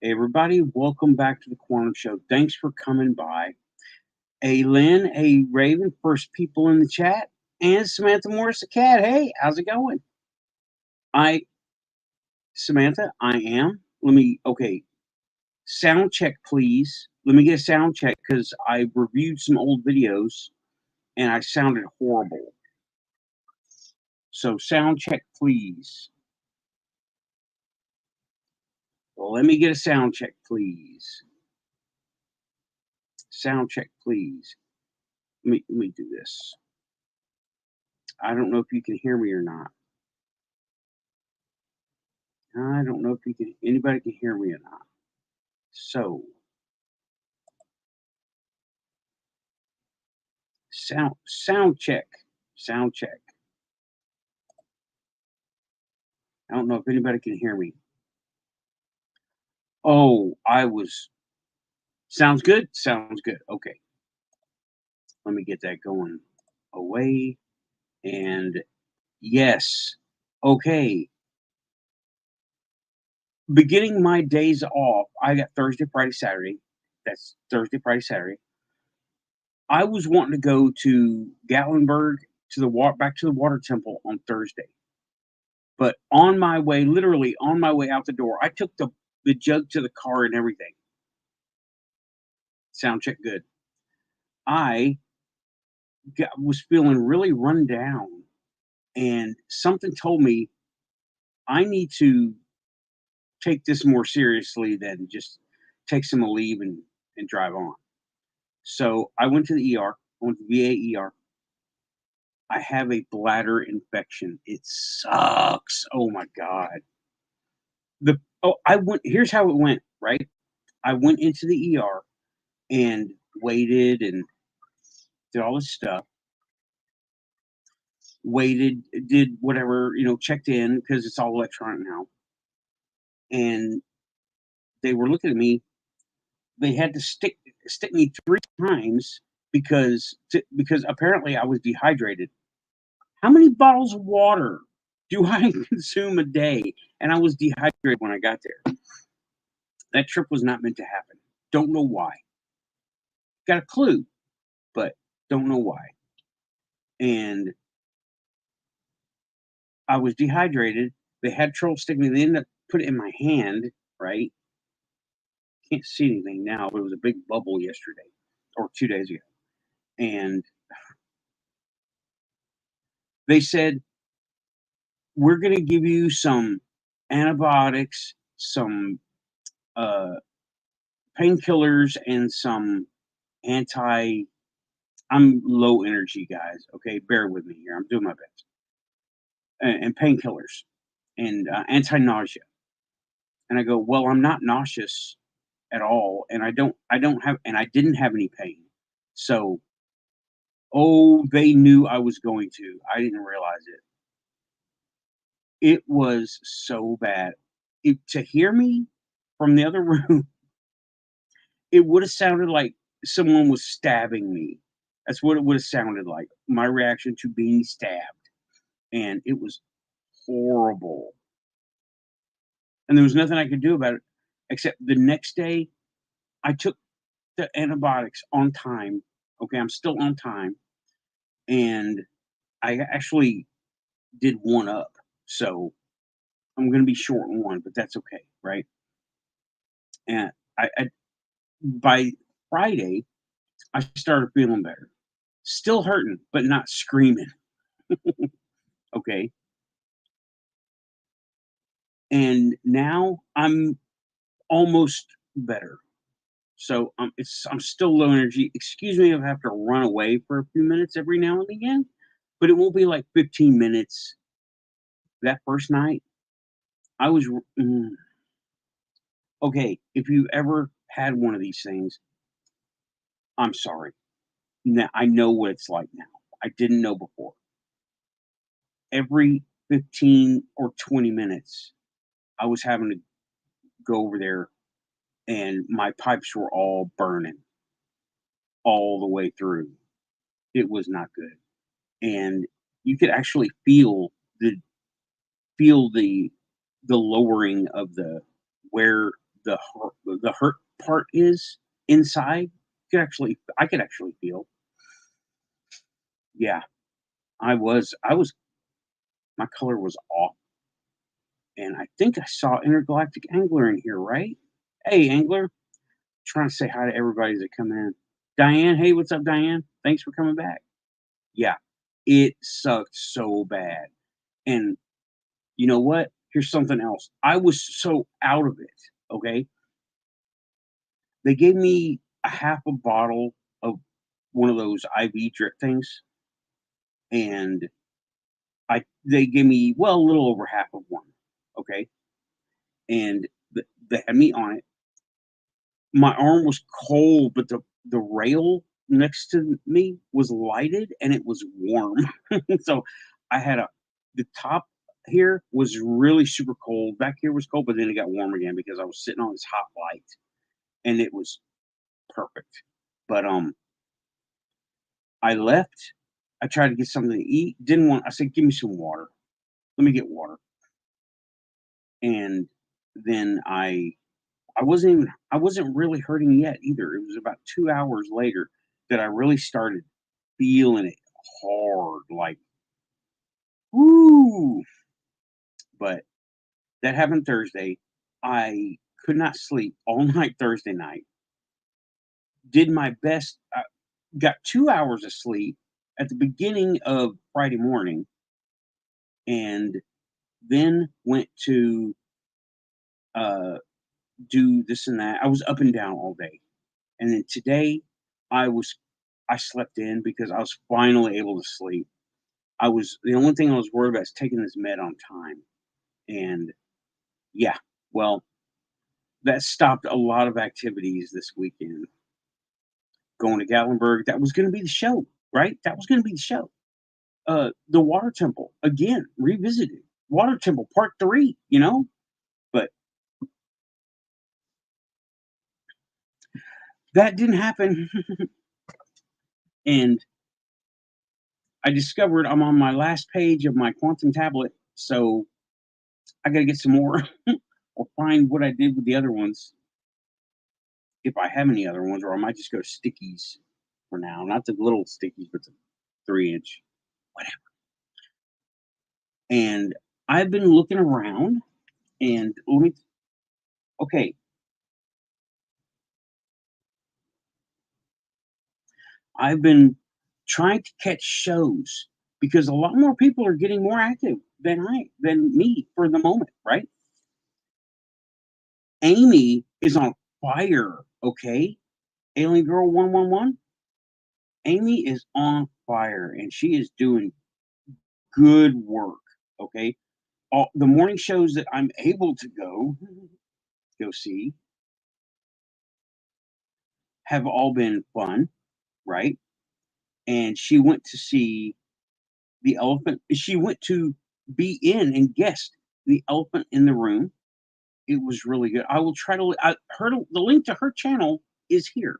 Hey everybody, welcome back to the Quantum Show. Thanks for coming by. A Lynn, a Raven, first people in the chat, and Samantha Morris the cat. Hey, how's it going? Samantha, I am. Okay, sound check, please. Let me get a sound check because I reviewed some old videos and I sounded horrible. So, sound check, please. Let me get a sound check, please. Sound check, please. Let me do this. I don't know if you can hear me or not. I don't know if anybody can hear me or not. So, sound check. Sound check. I don't know if anybody can hear me. Oh, sounds good? Sounds good. Okay. Let me get that going away. And yes. Okay. Beginning my days off, I got Thursday, Friday, Saturday. That's Thursday, Friday, Saturday. I was wanting to go to Gatlinburg back to the water temple on Thursday. But on my way, literally on my way out the door, I took the jug to the car and everything. Sound check good. I was feeling really run down, and something told me I need to take this more seriously than just take some leave and drive on. So I went to the ER. I went to VA ER. I have a bladder infection. It sucks. Oh my god. Here's how it went, right? I went into the ER and waited and did all this stuff. Waited, did whatever, checked in because it's all electronic now. And they were looking at me. They had to stick me 3 times because apparently I was dehydrated. How many bottles of water do I consume a day? And I was dehydrated when I got there. That trip was not meant to happen. Don't know why. Got a clue, but don't know why. And I was dehydrated. They had trouble sticking me. They ended up putting it in my hand, right? Can't see anything now, but it was a big bubble yesterday or 2 days ago. And they said, we're going to give you some antibiotics, some painkillers, and some I'm low energy, guys. Okay, bear with me here. I'm doing my best. And painkillers and anti-nausea. And I go, well, I'm not nauseous at all, and I didn't have any pain. So, they knew I was going to. I didn't realize it. It was so bad. To hear me from the other room, it would have sounded like someone was stabbing me. That's what it would have sounded like. My reaction to being stabbed. And it was horrible. And there was nothing I could do about it except the next day I took the antibiotics on time. Okay, I'm still on time. And I actually did one up. So I'm going to be short on one, but that's okay, right? And by Friday, I started feeling better. Still hurting, but not screaming. Okay. And now I'm almost better. So I'm still low energy. Excuse me if I have to run away for a few minutes every now and again, but it won't be like 15 minutes. That first night, I was okay. If you ever had one of these things, I'm sorry. Now I know what it's like now. I didn't know before. Every 15 or 20 minutes, I was having to go over there, and my pipes were all burning all the way through. It was not good, and you could actually feel the lowering of where the hurt part is inside. I could actually feel. Yeah, I was my color was off, and I think I saw Intergalactic Angler in here, right? Hey, Angler, trying to say hi to everybody that come in. Diane, hey, what's up, Diane? Thanks for coming back. Yeah, it sucked so bad, and you know what? Here's something else. I was so out of it. Okay, they gave me a half a bottle of one of those IV drip things, and they gave me, well, a little over half of one. Okay, and they had me on it. My arm was cold, but the rail next to me was lighted and it was warm. So I had the top here was really super cold. Back here was cold, but then it got warm again because I was sitting on this hot light and it was perfect. But I left. I tried to get something to eat. Didn't want. I said, "Give me some water. Let me get water." And then I wasn't really hurting yet either. It was about 2 hours later that I really started feeling it hard, like, "Woo!" But that happened Thursday. I could not sleep all night Thursday night. Did my best. I got 2 hours of sleep at the beginning of Friday morning, and then went to, uh, do this and that. I was up and down all day. And then today, I was I slept in because I was finally able to sleep. I was the only thing I was worried about is taking this med on time. And yeah, well, that stopped a lot of activities this weekend. Going to Gatlinburg, that was going to be the show, right? That was going to be the show. The Water Temple again revisited. Water Temple Part 3, but that didn't happen. And I discovered I'm on my last page of my quantum tablet, so I got to get some more or find what I did with the other ones if I have any other ones, or I might just go to stickies for now. Not the little stickies, but the 3-inch, whatever. And I've been looking around, and okay, I've been trying to catch shows because a lot more people are getting more active than me for the moment, right? Amy is on fire, okay? Alien Girl 111. Amy is on fire and she is doing good work, okay? All the morning shows that I'm able to go see have all been fun, right? And she went to see the elephant. She went to be in and guest the elephant in the room. It was really good. I will try to. The link to her channel is here.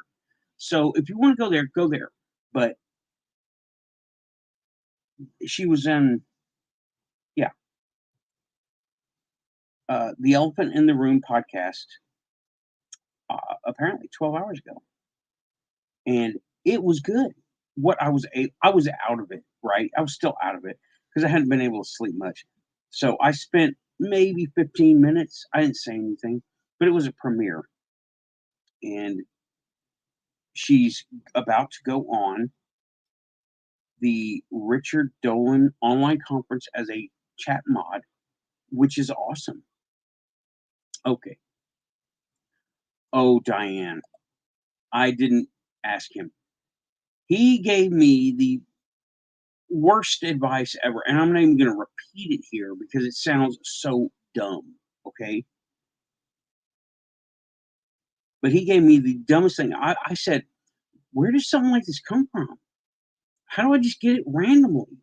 So if you want to go there, go there. But she was in, yeah, the Elephant in the Room podcast. Apparently 12 hours ago, and it was good. I was out of it, right? I was still out of it because I hadn't been able to sleep much. So I spent maybe 15 minutes. I didn't say anything, but it was a premiere, and she's about to go on the Richard Dolan online conference as a chat mod, which is awesome. Okay. Oh, Diane, I didn't ask him. He gave me the worst advice ever, and I'm not even going to repeat it here because it sounds so dumb. Okay. But he gave me the dumbest thing. I said, where does something like this come from? How do I just get it randomly?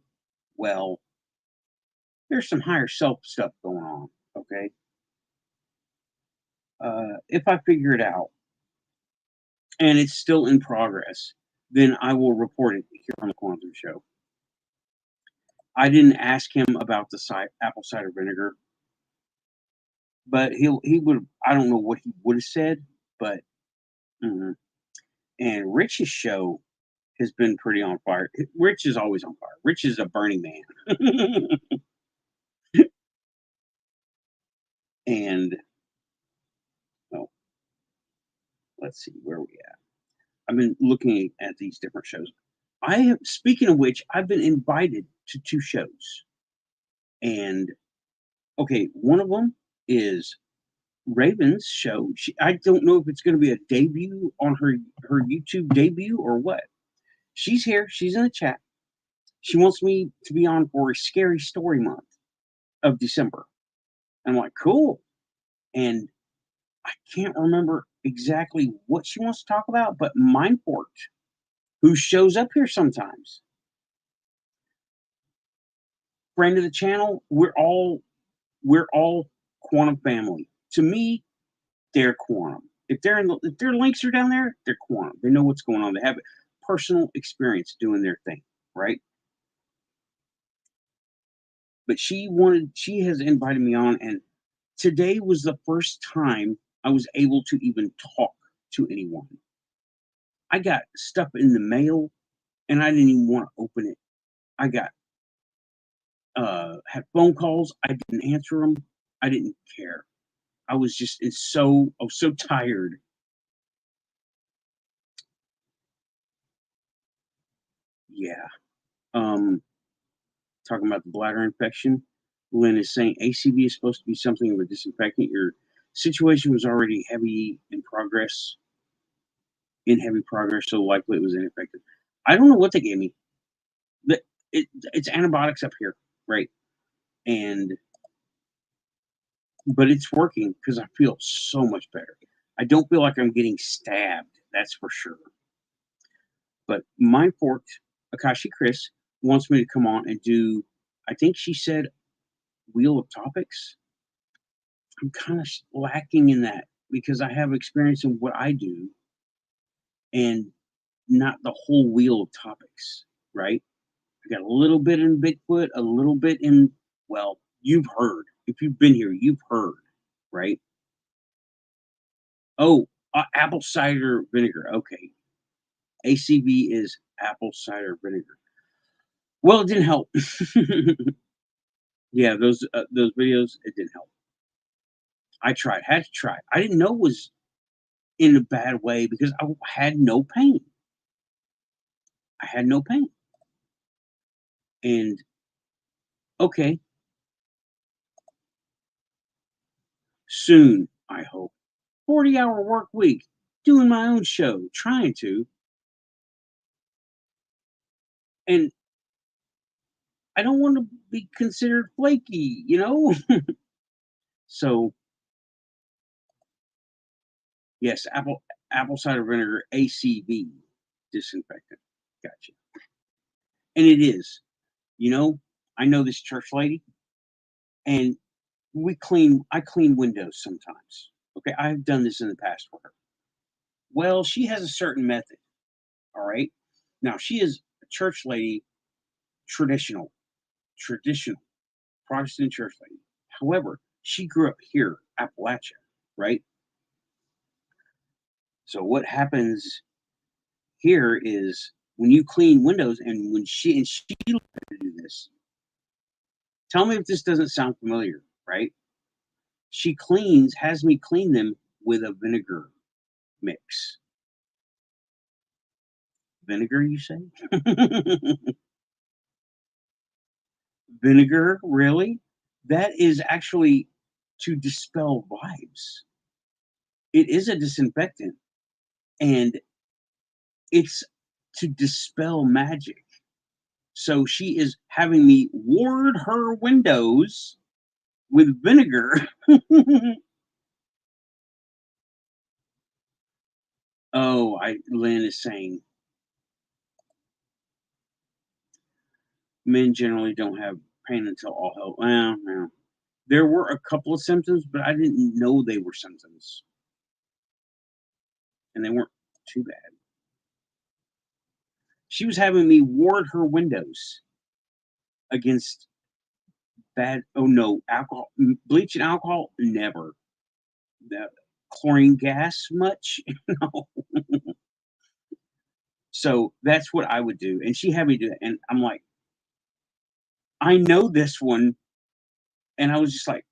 Well, there's some higher self stuff going on. Okay. If I figure it out and it's still in progress, then I will report it here on the Quantum Show. I didn't ask him about the apple cider vinegar. but he would, I don't know what he would have said, but mhm. And Rich's show has been pretty on fire. Rich is always on fire. Rich is a Burning Man. And oh, let's see where we at. I've been looking at these different shows. I have, speaking of which, I've been invited to 2 shows. And okay, one of them is Raven's show. I don't know if it's going to be a debut on her YouTube debut or what. She's here. She's in the chat. She wants me to be on for a scary story month of December. I'm like, cool. And I can't remember exactly what she wants to talk about, but Mindport, who shows up here sometimes, friend of the channel, we're all quantum family. To me, they're quantum. If if their links are down there, they're quantum. They know what's going on. They have personal experience doing their thing, right? But she has invited me on, and today was the first time I was able to even talk to anyone. I got stuff in the mail and I didn't even want to open it. I got had phone calls, I didn't answer them. I didn't care. I was so tired. Yeah. Um Talking about the bladder infection. Lynn is saying ACV is supposed to be something of a disinfectant. Your situation was already heavy progress, so likely it was ineffective. I don't know what they gave me. It's antibiotics up here, right? And but it's working because I feel so much better. I don't feel like I'm getting stabbed, that's for sure. But my forked Akashi Chris wants me to come on and do, I think she said, Wheel of Topics. I'm kind of lacking in that because I have experience in what I do and not the whole wheel of topics, right? I got a little bit in Bigfoot, a little bit in, well, you've heard. If you've been here, you've heard, right? Oh, apple cider vinegar. Okay. ACV is apple cider vinegar. Well, it didn't help. Yeah, those videos, it didn't help. I tried, had to try. I didn't know it was in a bad way because I had no pain. I had no pain. And okay, soon, I hope. 40-hour work week, doing my own show, trying to. And I don't want to be considered flaky, you know? So, yes, apple cider vinegar, ACV, disinfectant. Gotcha. And it is. You know, I know this church lady, and I clean windows sometimes. Okay, I've done this in the past for her. Well, she has a certain method. All right. Now she is a church lady, traditional, traditional Protestant church lady. However, she grew up here, Appalachia, right? So what happens here is when you clean windows, and she learned to do this. Tell me if this doesn't sound familiar, right? She has me clean them with a vinegar mix. Vinegar, you say? Vinegar, really? That is actually to dispel vibes. It is a disinfectant, and it's to dispel magic. So she is having me ward her windows with vinegar. Oh, Lynn is saying men generally don't have pain until all hell. Well, no. There were a couple of symptoms, but I didn't know they were symptoms, and they weren't too bad. She was having me ward her windows against bad. Oh no, alcohol, bleach and alcohol, never. The chlorine gas, much, no. So that's what I would do, and she had me do it, and I'm like, I know this one, and I was just like,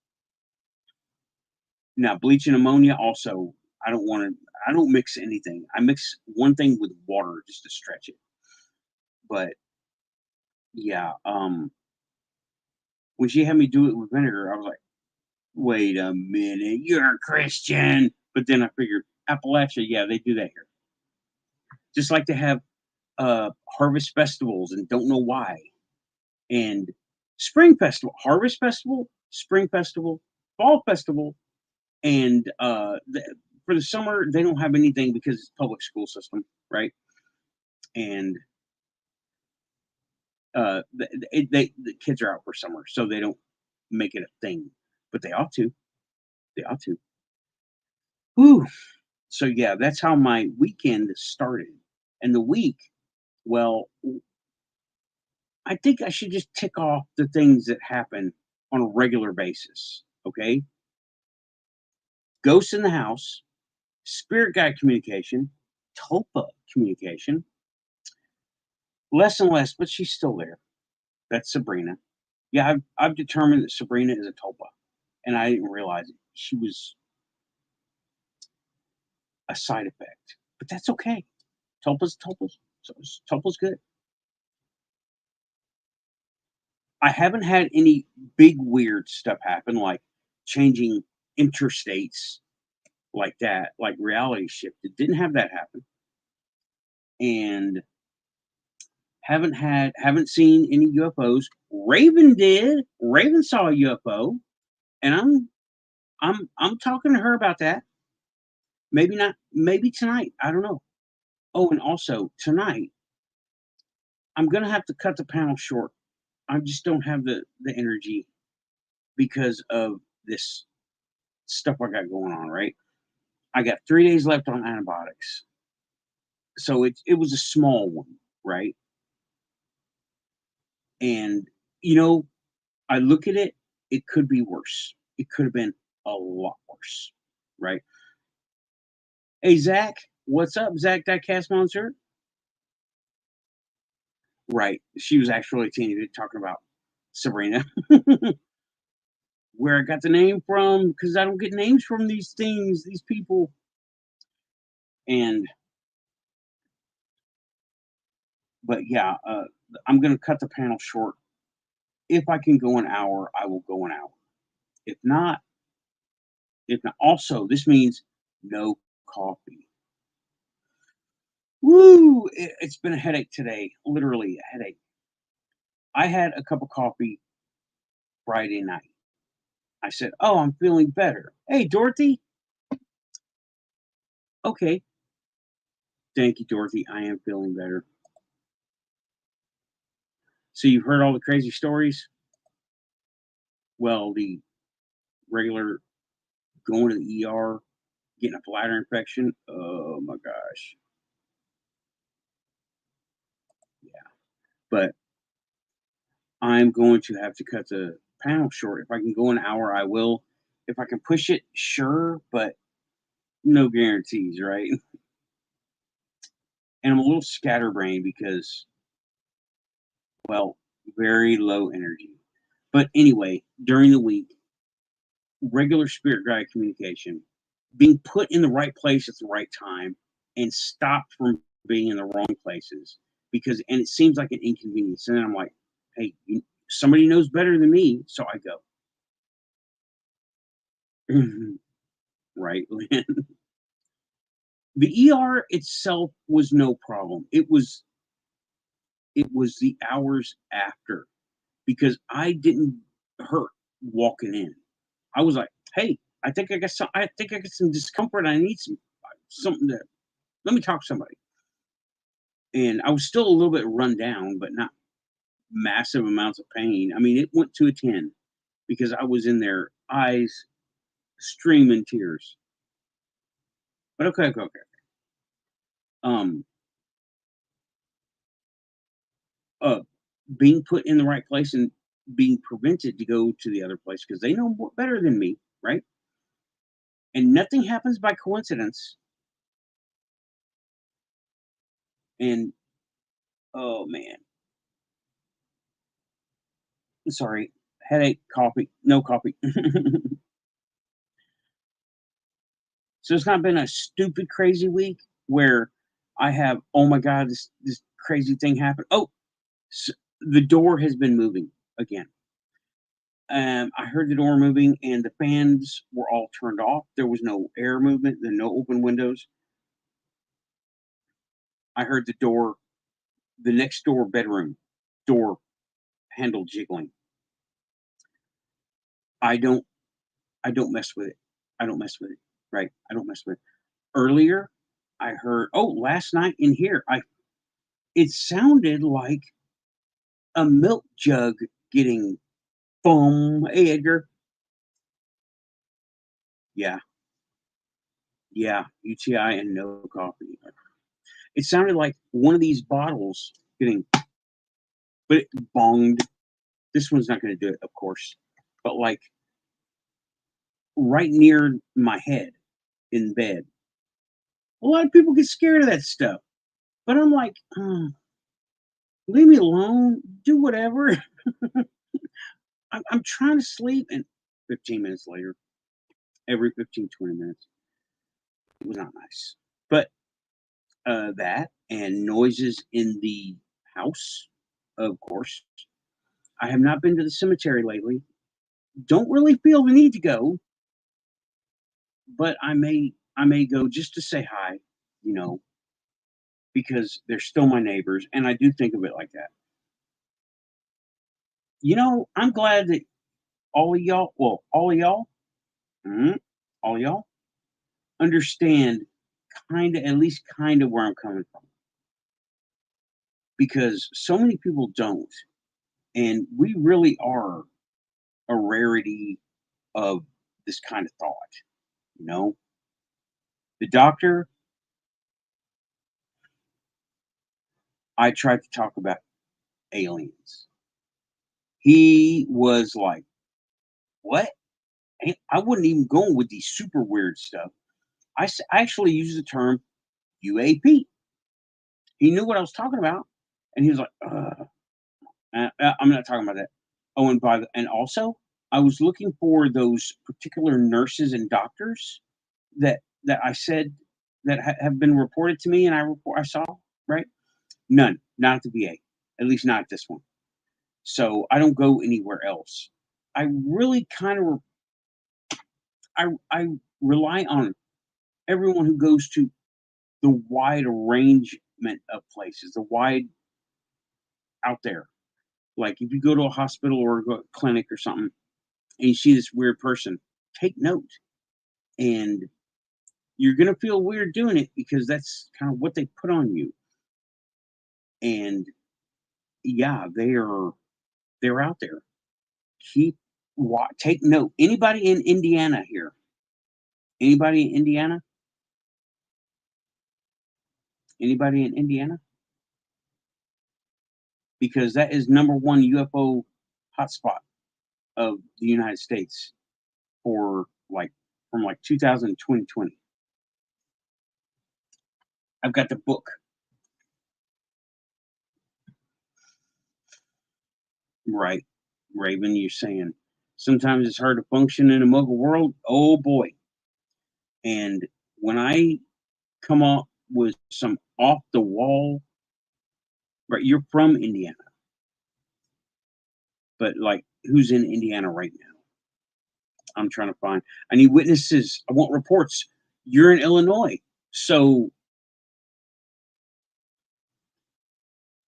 now bleach and ammonia also. I don't want to. I don't mix anything. I mix one thing with water just to stretch it. But yeah, when she had me do it with vinegar, I was like, wait a minute, you're a Christian. But then I figured Appalachia, yeah, they do that here. Just like to have harvest festivals and don't know why. And spring festival, harvest festival, spring festival, fall festival, and for the summer they don't have anything because it's public school system, right? And the kids are out for summer, so they don't make it a thing, but they ought to. They ought to. Whew. So yeah, that's how my weekend started, and the week. Well, I think I should just tick off the things that happen on a regular basis. Okay, ghosts in the house, spirit guide communication, tulpa communication, less and less, but she's still there. That's Sabrina. Yeah, I've determined that Sabrina is a tulpa, and I didn't realize it. She was a side effect, but that's okay. Tulpa's, so tulpa's good. I haven't had any big weird stuff happen, like changing interstates like that, like reality shifted. Didn't have that happen, and haven't seen any UFOs. Raven did. Raven saw a UFO, and I'm talking to her about that. Maybe not. Maybe tonight. I don't know. Oh, and also tonight, I'm gonna have to cut the panel short. I just don't have the energy because of this stuff I got going on. Right. I got 3 days left on antibiotics, so it was a small one, right? And you know, I look at it, it could be worse. It could have been a lot worse, right? Hey, Zach, what's up, Zach? That cast monster, right? She was actually talking about Sabrina, where I got the name from, because I don't get names from these things, these people, and but yeah, I'm gonna cut the panel short. If I can go an hour, I will go an hour. If not, if not, also this means no coffee. Woo! It's been a headache today, literally a headache. I had a cup of coffee Friday night. I said, "Oh, I'm feeling better." Hey, Dorothy. Okay, thank you, Dorothy. I am feeling better. So you've heard all the crazy stories? Well, the regular going to the ER, getting a bladder infection. Oh my gosh. Yeah. But I'm going to have to cut the panel short. If I can go an hour, I will. If I can push it, sure, but no guarantees, right? And I'm a little scatterbrained because, well, very low energy. But anyway, during the week, regular spirit guide communication, being put in the right place at the right time, and stopped from being in the wrong places because, and it seems like an inconvenience. And then I'm like, hey, somebody knows better than me, so I go. Right, Lynn? The ER itself was no problem. It was the hours after because I didn't hurt walking in. I was like, "Hey, I think I got some. I think I got some discomfort. I need something to let me talk to somebody." And I was still a little bit run down, but not massive amounts of pain. I mean, it went to a 10 because I was in there, eyes streaming tears. But okay, okay, okay. Um, uh, being put in the right place and being prevented to go to the other place because they know better than me, right? And nothing happens by coincidence. And oh man, sorry, headache, coffee, no coffee. So it's not been a stupid crazy week where I have, oh my god, this crazy thing happened. Oh, the door has been moving again. I heard the door moving, and the fans were all turned off. There was no air movement, there no open windows. I heard the next door bedroom door handle jiggling. I don't, I don't mess with it. I don't mess with it. Right? I don't mess with it. Earlier, I heard. Oh, last night in here, it sounded like a milk jug getting boom. Hey, Edgar. Yeah, yeah. UTI and no coffee. It sounded like one of these bottles getting, but it bonged. This one's not going to do it, of course, but like right near my head in bed. A lot of people get scared of that stuff, but I'm like, leave me alone. Do whatever. I'm trying to sleep, and 15 minutes later, every 15, 20 minutes, it was not nice. But that and noises in the house, of course. I have not been to the cemetery lately. Don't really feel the need to go, but I may go just to say hi, you know, because they're still my neighbors, and I do think of it like that. I'm glad that all of y'all, well, mm, all of y'all understand kind of, at least kind of where I'm coming from, because so many people don't, and we really are a rarity of this kind of thought. You know, the doctor I tried to talk about aliens. He was like, "What?" I wouldn't even go with these super weird stuff. I actually used the term UAP. He knew what I was talking about, and he was like, "Ugh, I'm not talking about that." Oh, and also, I was looking for those particular nurses and doctors that I said that have been reported to me, and I saw, right. None, not at the VA, at least not at this one. So I don't go anywhere else. I really kind of I rely on everyone who goes to the wide arrangement of places, the wide out there. Like if you go to a hospital or a clinic or something, and you see this weird person, take note, and you're gonna feel weird doing it because that's kind of what they put on you. And yeah, they're out there. Take note. Anybody in Indiana here? Anybody in Indiana? Anybody in Indiana? Because that is number one UFO hotspot of the United States for like from like 2000 to 2020. I've got the book. Right. Raven, you're saying sometimes it's hard to function in a muggle world. Oh boy. And when I come up with some off the wall, right, you're from Indiana, but like who's in Indiana right now? I'm trying to find. I need witnesses. I want reports. You're in Illinois. So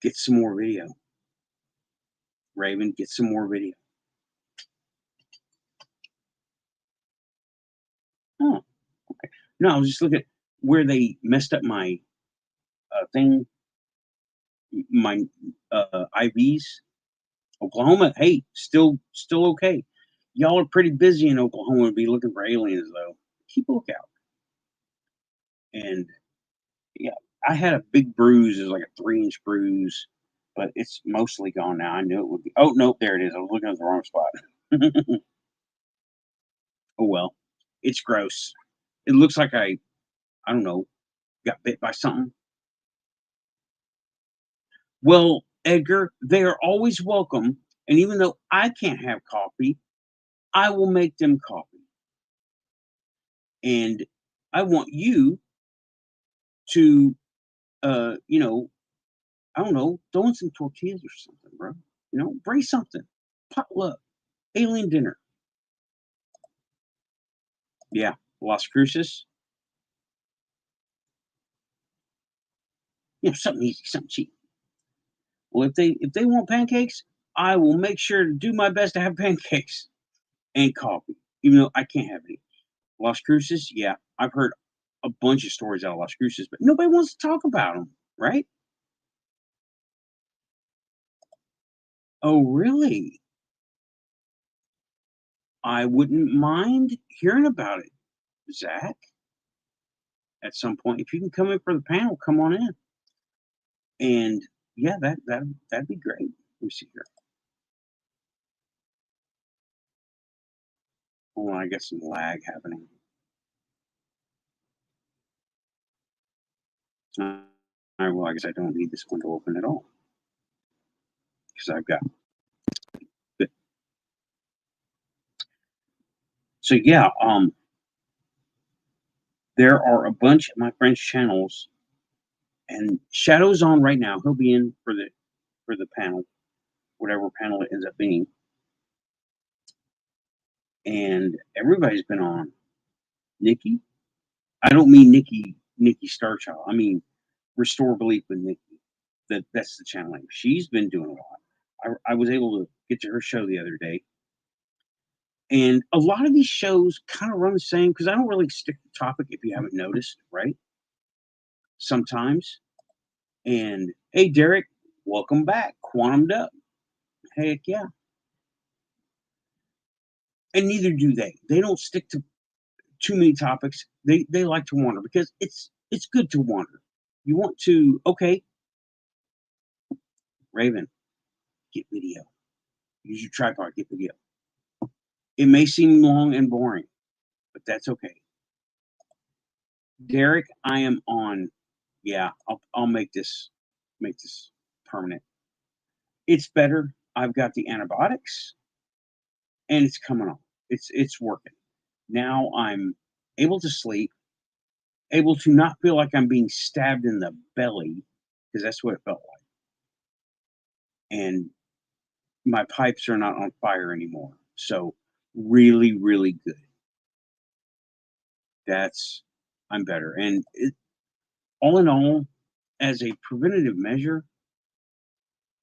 get some more video. Raven, get some more video. Oh, okay. No, I was just looking at where they messed up my thing, my IVs. Oklahoma, hey, still okay. Y'all are pretty busy in Oklahoma to be looking for aliens though. Keep a lookout. And yeah, I had a big bruise. It was like a 3-inch bruise but it's mostly gone now. I knew it would be. Oh, nope, there it is. I was looking at the wrong spot. Oh, well. It's gross. It looks like I don't know, got bit by something. Well, Edgar, they are always welcome, and even though I can't have coffee, I will make them coffee. And I want you to, you know, I don't know, throw in some tortillas or something, bro. You know, bring something. Potluck, alien dinner. Yeah, Las Cruces. You know, something easy, something cheap. Well, if they want pancakes, I will make sure to do my best to have pancakes and coffee, even though I can't have any. Las Cruces, yeah, I've heard a bunch of stories out of Las Cruces, but nobody wants to talk about them, right? Oh, really? I wouldn't mind hearing about it, Zach. At some point, if you can come in for the panel, come on in. And yeah, that'd be great. Let me see here. Hold on, I got some lag happening. All right, well, I guess I don't need this window open at all because I've got. So yeah, there are a bunch of my friends' channels, and Shadow's on right now. He'll be in for the panel, whatever panel it ends up being. And everybody's been on. Nikki, I don't mean Nikki Starchild. I mean Restore Belief with Nikki. That's the channel name. She's been doing a lot. I was able to get to her show the other day, and a lot of these shows kind of run the same because I don't really stick to topic if you haven't noticed, right? Sometimes. And hey, Derek, welcome back. Quantumed up. Heck yeah. And neither do they. They don't stick to too many topics. They like to wander because it's good to wander. You want to okay, Raven, get video. Use your tripod, get video. It may seem long and boring, but that's okay. Derek, I am on. Yeah, I'll make this permanent. It's better. I've got the antibiotics and it's coming on. It's working. Now I'm able to sleep, able to not feel like I'm being stabbed in the belly, because that's what it felt like. And my pipes are not on fire anymore. So really, really good. That's I'm better. And all in all, as a preventative measure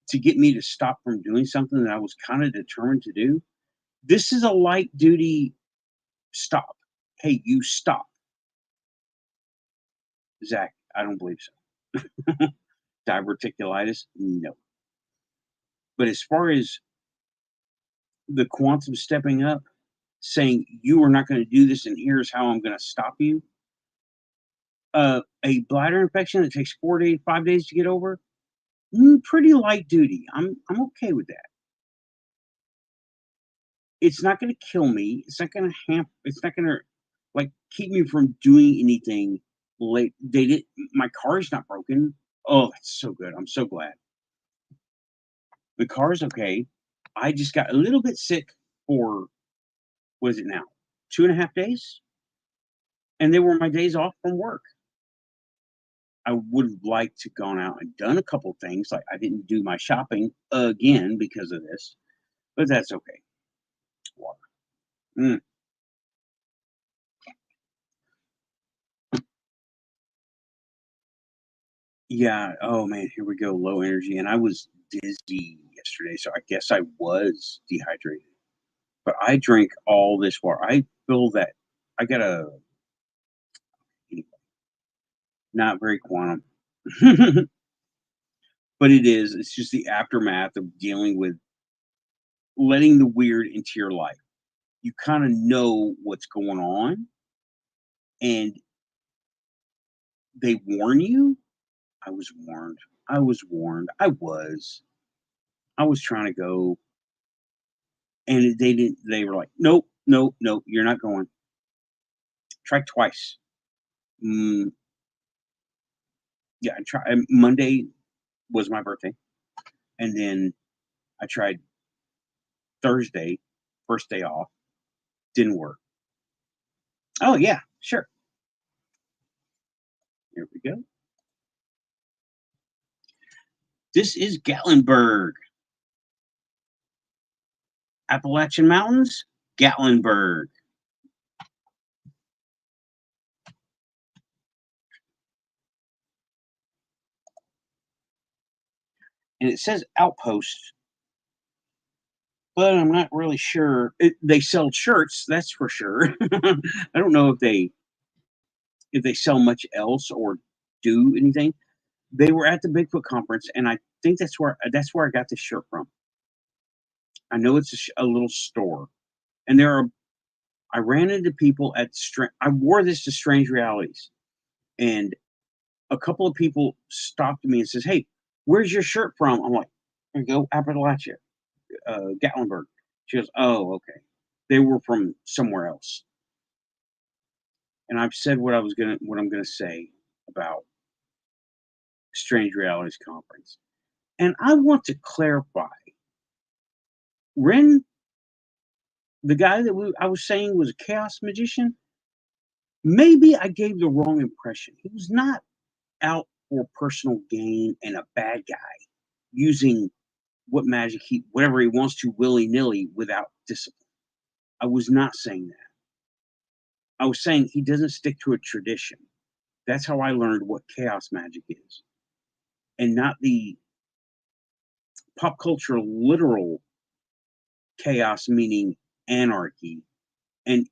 to get me to stop from doing something that I was kind of determined to do, this is a light duty stop. Hey, you stop. Zach, I don't believe so. Diverticulitis, no. But as far as the quantum stepping up, saying you are not going to do this, and here's how I'm going to stop you. A bladder infection that takes 5 days to get over, pretty light duty. I'm okay with that. It's not going to kill me. It's not going to It's not going to like keep me from doing anything. Late. They did. My car is not broken. Oh, that's so good. I'm so glad. The car is okay. I just got a little bit sick for what is it now? 2.5 days, and they were my days off from work. I would have liked to gone out and done a couple things. Like I didn't do my shopping again because of this, but that's okay. Water. Mm, yeah. Oh man, here we go. Low energy, and I was dizzy yesterday, so I guess I was dehydrated. But I drank all this water. I feel that I got a anyway, not very quantum, but it is. It's just the aftermath of dealing with letting the weird into your life. You kind of know what's going on, and they warn you. I was warned. I was warned. I was trying to go, and they didn't. They were like, "Nope, nope, nope, you're not going." Tried twice. Mm, yeah, I tried. Monday was my birthday, and then I tried Thursday, first day off. Didn't work. Oh yeah, sure. Here we go. This is Gatlinburg, Appalachian Mountains, Gatlinburg, and it says outpost, but I'm not really sure. They sell shirts, that's for sure. I don't know if they sell much else or do anything. They were at the Bigfoot conference, and I think that's where I got this shirt from. I know it's a little store, and there are. I ran into people at. I wore this to Strange Realities, and a couple of people stopped me and says, "Hey, where's your shirt from?" I'm like, "There you go, Appalachia, Gatlinburg." She goes, "Oh, okay." They were from somewhere else, and I've said what I'm gonna say about Strange Realities conference, and I want to clarify. Ren, the guy that I was saying was a chaos magician, maybe I gave the wrong impression. He was not out for personal gain and a bad guy using whatever he wants to willy nilly without discipline. I was not saying that. I was saying he doesn't stick to a tradition. That's how I learned what chaos magic is, and not the pop culture literal chaos, meaning anarchy. And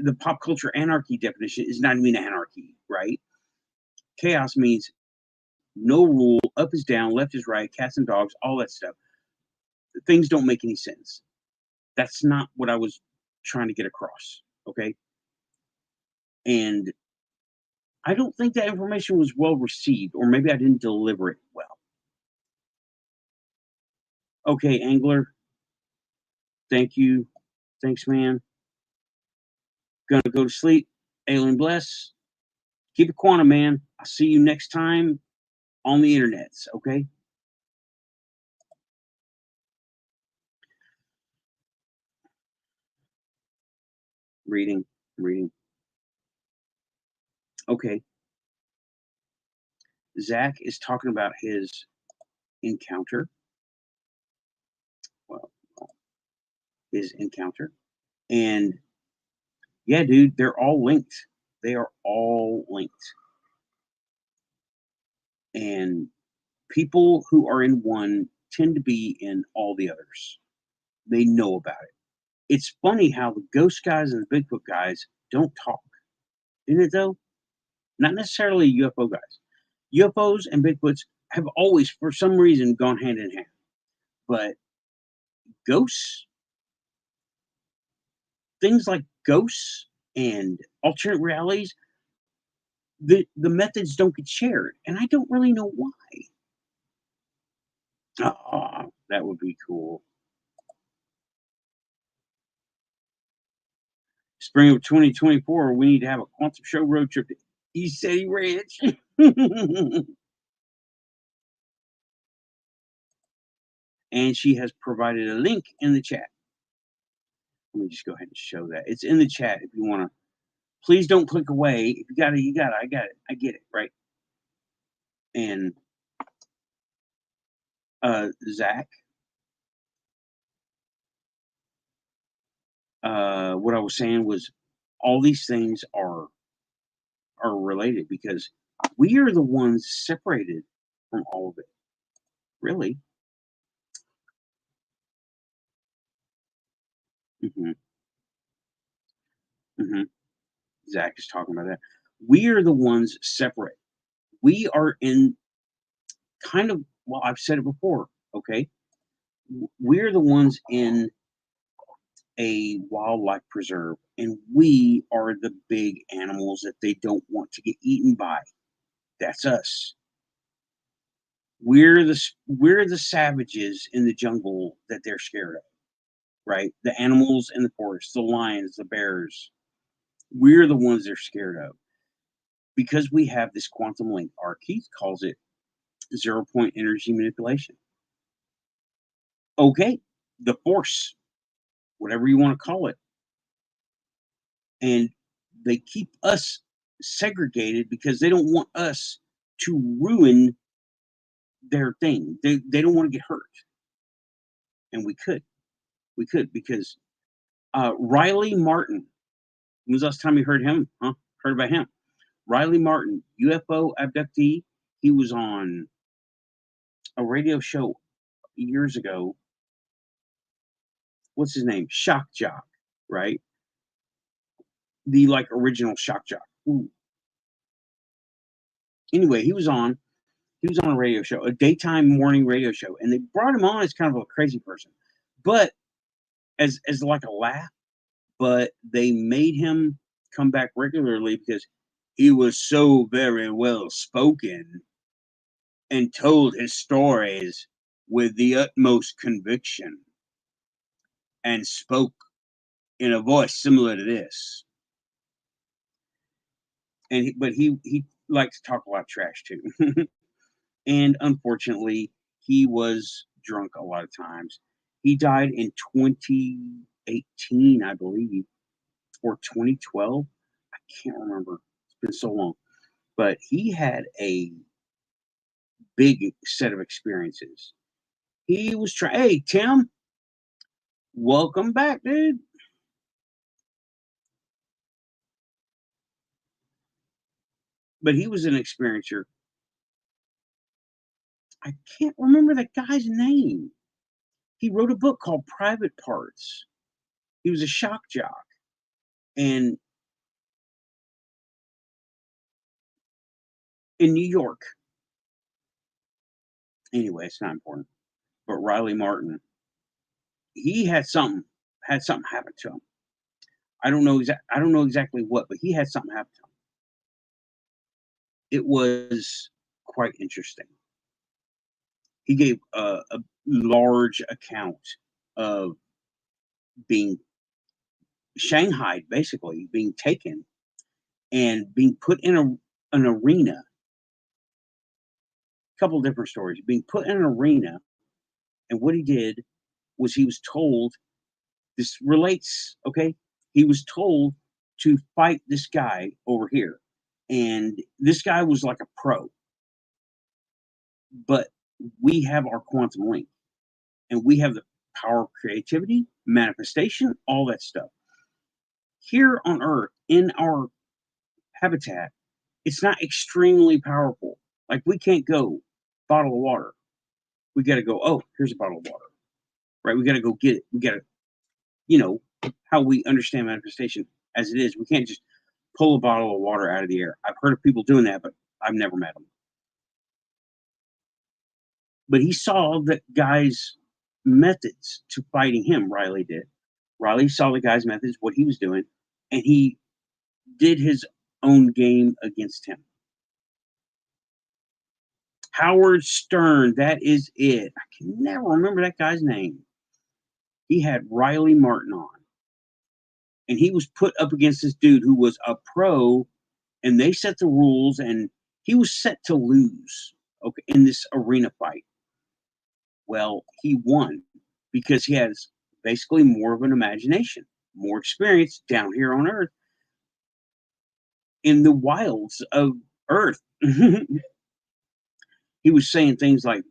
the pop culture anarchy definition is not even anarchy, right? Chaos means no rule, up is down, left is right, cats and dogs, all that stuff. Things don't make any sense. That's not what I was trying to get across. Okay. And I don't think that information was well received, or maybe I didn't deliver it well. Okay, Angler, thank you. Thanks, man. Gonna go to sleep. Alien bless. Keep it quantum, man. I'll see you next time on the internets. Okay. Reading, reading. Okay. Zach is talking about his encounter. Well, his encounter. And yeah, dude, they're all linked. They are all linked. And people who are in one tend to be in all the others. They know about it. It's funny how the ghost guys and the Bigfoot guys don't talk. Isn't it though? Not necessarily UFO guys. UFOs and Bigfoots have always, for some reason, gone hand in hand. But ghosts, things like ghosts and alternate realities, the methods don't get shared, and I don't really know why. Oh, that would be cool. Spring of 2024, we need to have a quantum show road trip to East City Ranch. And she has provided a link in the chat. Let me just go ahead and show that. It's in the chat if you want to. Please don't click away. If you got it, you got it. I got it. I get it, right? And Zach, what I was saying was all these things are related because we are the ones separated from all of it. Really. hmm hmm Zach is talking about that. We are the ones separate. We are in kind of, well, I've said it before, okay? We're the ones in a wildlife preserve, and we are the big animals that they don't want to get eaten by. That's us. We're the savages in the jungle that they're scared of, right? The animals in the forest, the lions, the bears. We're the ones they're scared of because we have this quantum link. Our Keith calls it 0 point energy manipulation. Okay, the force, whatever you want to call it. And they keep us segregated because they don't want us to ruin their thing. They don't want to get hurt. And we could. We could because Riley Martin, when was the last time you heard him? Huh? Heard about him? Riley Martin, UFO abductee. He was on a radio show years ago. What's his name? Shock Jock, right? The like original Shock Jock. Ooh. Anyway, he was on a radio show, a daytime morning radio show, and they brought him on as kind of a crazy person, but as like a laugh. But they made him come back regularly because he was so very well spoken and told his stories with the utmost conviction and spoke in a voice similar to this. And but he likes to talk a lot of trash too. And unfortunately, he was drunk a lot of times. He died in 2018, I believe, or 2012. I can't remember. It's been so long. But he had a big set of experiences. He was trying. Hey, Tim, welcome back, dude. But he was an experiencer. I can't remember that guy's name. He wrote a book called Private Parts. He was a shock jock. And in New York. Anyway, it's not important. But Riley Martin, he had something happen to him. I don't know exactly what, but he had something happen to him. It was quite interesting. He gave a large account of being shanghaied, basically being taken and being put in an arena. A couple of different stories. Being put in an arena, and what he did was he was told, this relates, okay? He was told to fight this guy over here. And this guy was like a pro. But we have our quantum link. And we have the power of creativity, manifestation, all that stuff. Here on Earth, in our habitat, it's not extremely powerful. Like we can't go bottle of water. We got to go, oh, here's a bottle of water. Right? We got to go get it. We got to, how we understand manifestation as it is. We can't just pull a bottle of water out of the air. I've heard of people doing that, but I've never met them. But he saw the guy's methods to fighting him. Riley did. Riley saw the guy's methods, what he was doing, and he did his own game against him. Howard Stern, that is it. I can never remember that guy's name. He had Riley Martin on. And he was put up against this dude who was a pro, and they set the rules, and he was set to lose, okay, in this arena fight. Well, he won because he has basically more of an imagination, more experience down here on Earth in the wilds of Earth. He was saying things like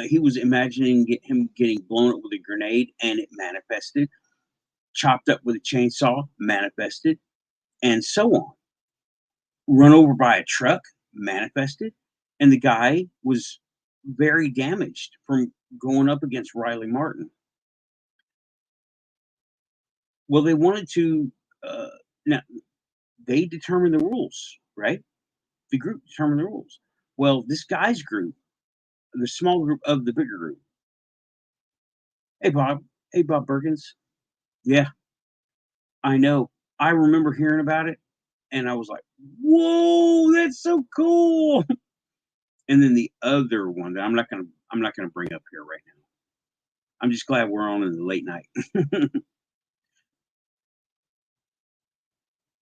he was imagining him getting blown up with a grenade, and it manifested. Chopped up with a chainsaw, manifested, and so on. Run over by a truck, manifested, and the guy was very damaged from going up against Riley Martin. Well, they wanted to. Now they determined the rules, right? The group determined the rules. Well, this guy's group, the small group of the bigger group. Hey, Bob. Hey, Bob Bergens. Yeah, I know. I remember hearing about it, and I was like, "Whoa, that's so cool!" And then the other one that I'm not gonna bring up here right now. I'm just glad we're on in the late night.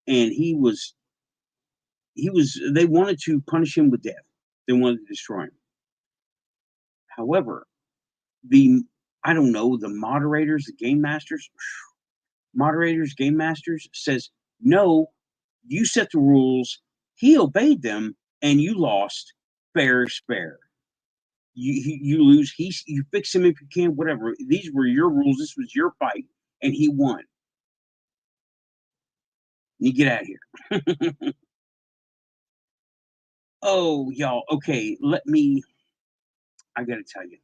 And they wanted to punish him with death. They wanted to destroy him. However, the I don't know, the moderators, the game masters says, no, you set the rules, he obeyed them, and you lost. Fair is fair. You lose. You fix him if you can. Whatever. These were your rules. This was your fight, and he won. You get out of here. Oh, y'all. Okay, I gotta tell you.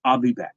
I'll be back.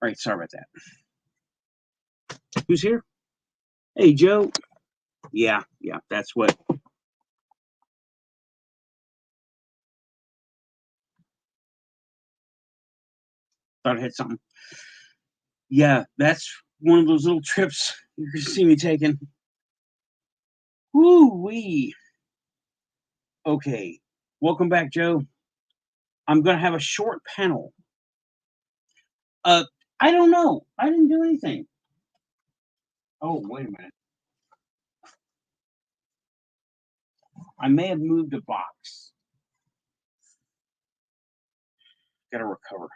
All right, sorry about that. Who's here? Hey, Joe. Yeah, that's what. Thought I had something. Yeah, that's one of those little trips you can see me taking. Woo wee. Okay, welcome back, Joe. I'm gonna have a short panel. Uh, I don't know. I didn't do anything. Oh, wait a minute. I may have moved a box. Gotta recover.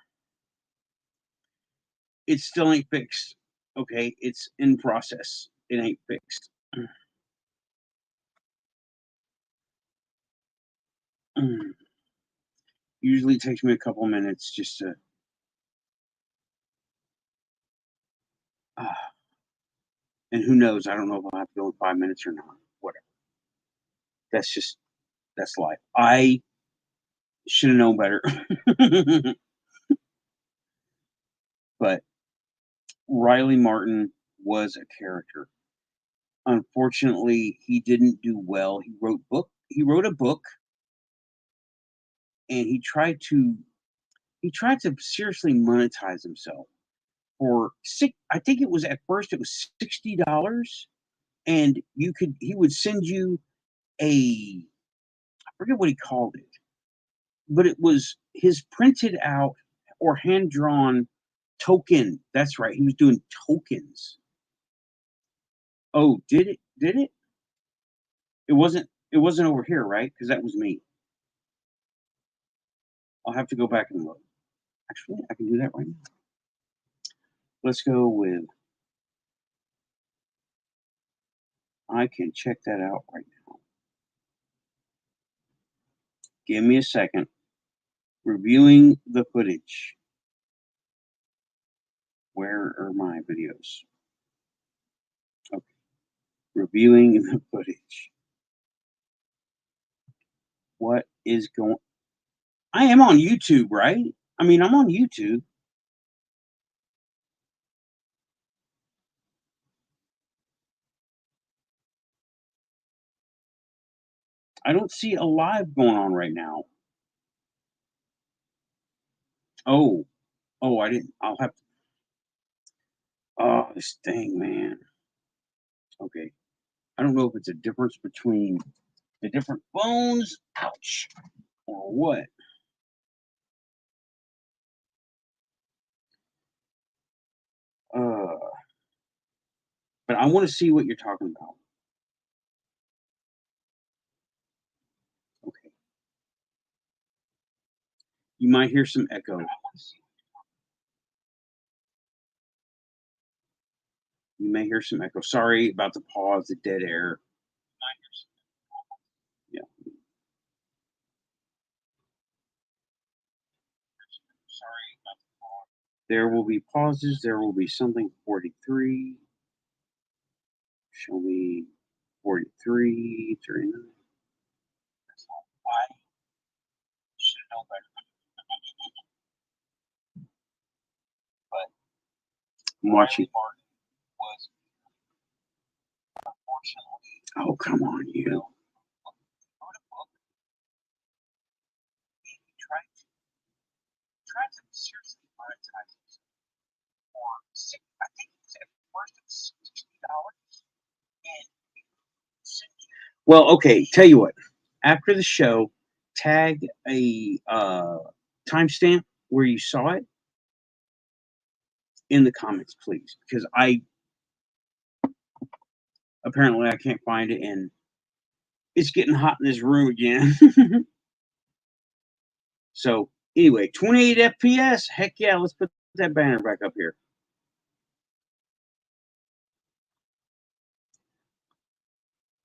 It still ain't fixed. Okay, it's in process. It ain't fixed. Usually it takes me a couple minutes just to. And who knows? I don't know if I'll have to go in 5 minutes or not. Whatever. That's life. I should have known better. But Riley Martin was a character. Unfortunately, he didn't do well. He wrote a book, and he tried to seriously monetize himself for I think it was at first it was $60, and he would send you I forget what he called it, but it was his printed out or hand drawn token. That's right. He was doing tokens. Oh, did it? Did it? It wasn't over here, right? Because that was me. I'll have to go back and look. Actually, I can do that right now. Let's go with. I can check that out right now. Give me a second. Reviewing the footage. Where are my videos? Okay. Reviewing the footage. What is going I am on YouTube, right? I mean, I'm on YouTube. I don't see a live going on right now. Oh, oh, I didn't. I'll have to. Oh, this thing, man. Okay. I don't know if it's a difference between the different phones. Ouch. Or what. Uh, but I want to see what you're talking about. Okay. You might hear some echo. You may hear some echo. Sorry about the pause, the dead air. Yeah. There will be pauses. There will be something 43. Show me 43, 39. I'm watching. Oh, come on, you. Well, okay, tell you what. After the show, tag a timestamp where you saw it in the comments, please, because I apparently I can't find it, and it's getting hot in this room again. So anyway, 28 FPS. Heck yeah, let's put that banner back up here.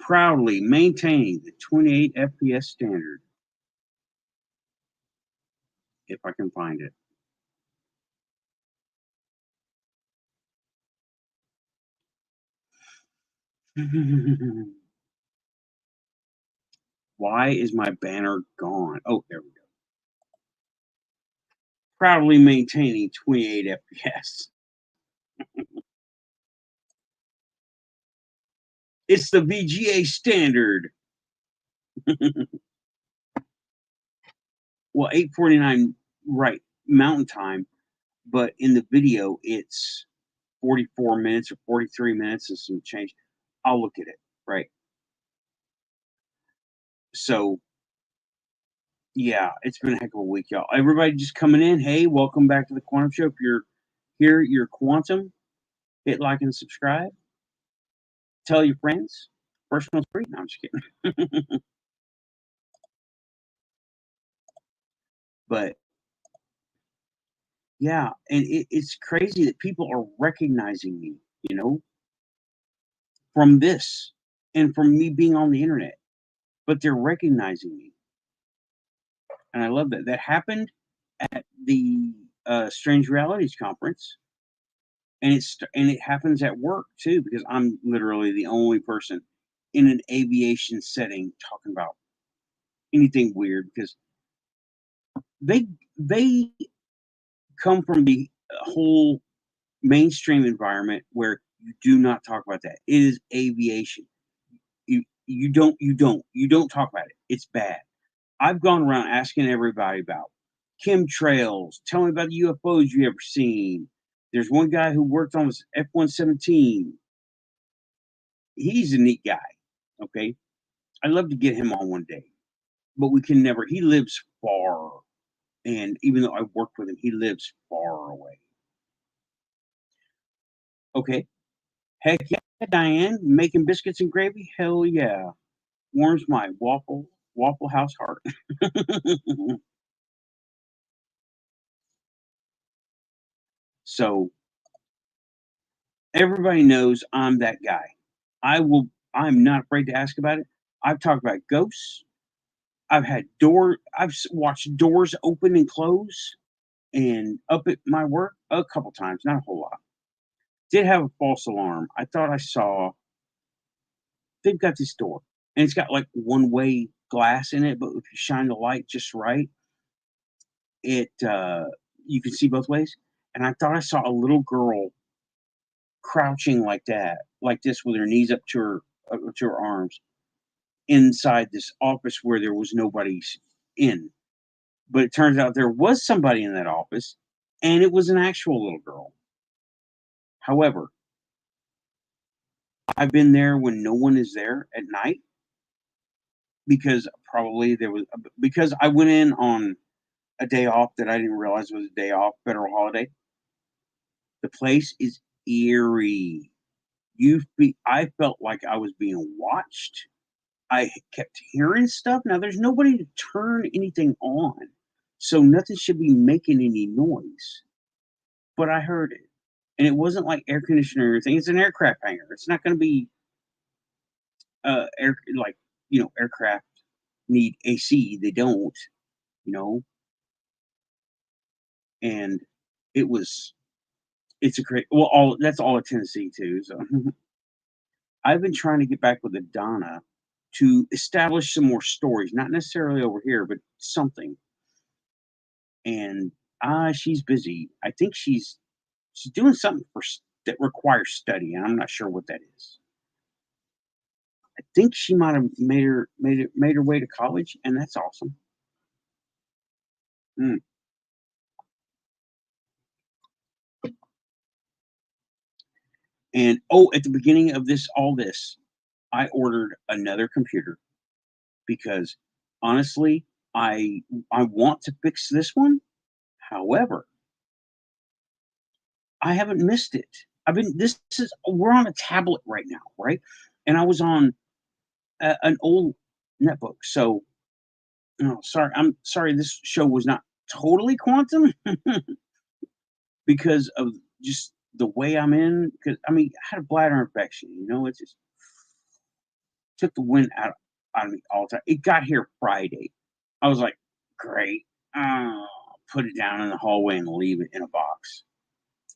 Proudly maintaining the 28 FPS standard, if I can find it. Why is my banner gone? Oh, there we go. Proudly maintaining 28 FPS. It's the VGA standard. Well, 8:49 right Mountain Time, but in the video it's 44 minutes or 43 minutes and some change. I'll look at it. Right. So yeah, it's been a heck of a week, y'all. Everybody just coming in. Hey, welcome back to the Quantum Show. If you're here, you're Quantum. Hit like and subscribe. Tell your friends. First one's free. No, I'm just kidding. But yeah, and it's crazy that people are recognizing me, you know, from this and from me being on the internet, but they're recognizing me. And I love that. That happened at the Strange Realities conference, and it happens at work too because I'm literally the only person in an aviation setting talking about anything weird because they come from the whole mainstream environment where you do not talk about that. It is aviation. You don't talk about it. It's bad. I've gone around asking everybody about chemtrails. Tell me about the UFOs you ever seen. There's one guy who worked on this F-117. He's a neat guy. Okay, I'd love to get him on one day, but we can never. He lives far, and even though I work with him, he lives far away. Okay, heck yeah, Diane, making biscuits and gravy. Hell yeah, warms my Waffle House heart. So everybody knows I'm that guy. I'm not afraid to ask about it. I've talked about ghosts. I've watched doors open and close. And up at my work, a couple times, not a whole lot. Did have a false alarm. I thought I saw they've got this door, and it's got, like, one-way glass in it, but if you shine the light just right, it, you can see both ways, and I thought I saw a little girl crouching like that, like this with her knees up to her arms inside this office where there was nobody in. But it turns out there was somebody in that office, and it was an actual little girl. However, I've been there when no one is there at night because probably there was because I went in on a day off that I didn't realize was a day off, federal holiday. The place is eerie. I felt like I was being watched. I kept hearing stuff. Now there's nobody to turn anything on, so nothing should be making any noise. But I heard it, and it wasn't like air conditioner or anything. It's an aircraft hangar. It's not going to be air like aircraft need AC. They don't, you know. And it was it's a great well all that's all of Tennessee too. So I've been trying to get back with Adana to establish some more stories, not necessarily over here, but something. And she's busy. I think she's doing something that requires study, and I'm not sure what that is. I think she might have made her way to college, and that's awesome. Mm. And oh, at the beginning of all this, I ordered another computer because honestly, I want to fix this one. However, I haven't missed it. I've been this is we're on a tablet right now, right? And I was on an old netbook. So, oh, sorry, I'm sorry this show was not totally quantum because of just the way I'm in. Because I mean, I had a bladder infection. It just took the wind out of me all the time. It got here Friday. I was like, great. Put it down in the hallway and leave it in a box.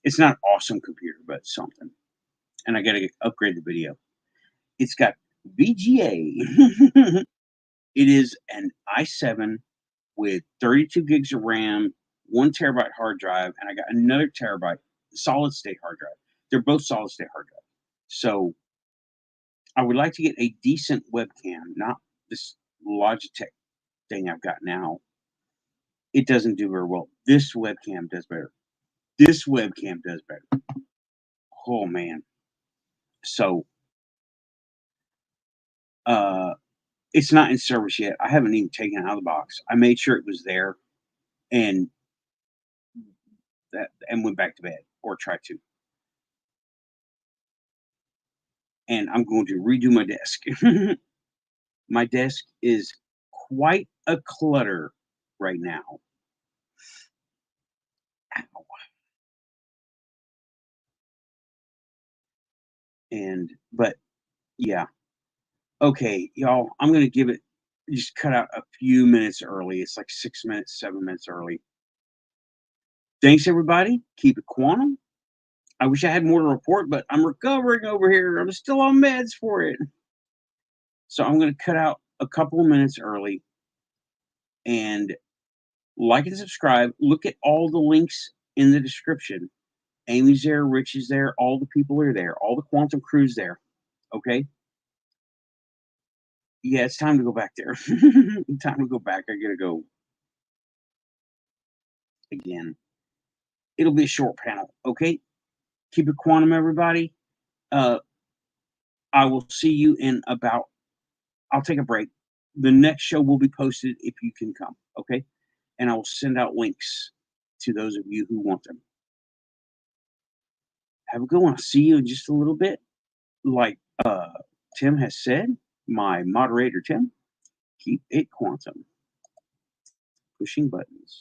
It's not an awesome computer, but it's something. And I got to upgrade the video. It's got VGA. It is an i7 with 32 gigs of RAM, 1 terabyte hard drive, and I got another terabyte solid state hard drive. They're both solid state hard drive. So I would like to get a decent webcam, not this Logitech thing I've got now. It doesn't do very well. This webcam does better. This webcam does better. Oh man. So it's not in service yet. I haven't even taken it out of the box. I made sure it was there and went back to bed or tried to. And I'm going to redo my desk. My desk is quite a clutter right now. Ow. But yeah. Okay, y'all, I'm gonna give it just cut out a few minutes early. It's like 6 minutes, 7 minutes early. Thanks everybody. Keep it quantum. I wish I had more to report, but I'm recovering over here. I'm still on meds for it. So I'm gonna cut out a couple of minutes early and like and subscribe. Look at all the links in the description. Amy's there, Rich is there, all the people are there, all the quantum crew's there. Okay. Yeah, it's time to go back there. Time to go back. I gotta go again. It'll be a short panel. Okay. Keep it quantum, everybody. Uh, I will see you in about. I'll take a break. The next show will be posted if you can come. Okay, and I will send out links to those of you who want them. Have a good one. I'll see you in just a little bit. Like Tim has said, my moderator Tim, keep it quantum. Pushing buttons.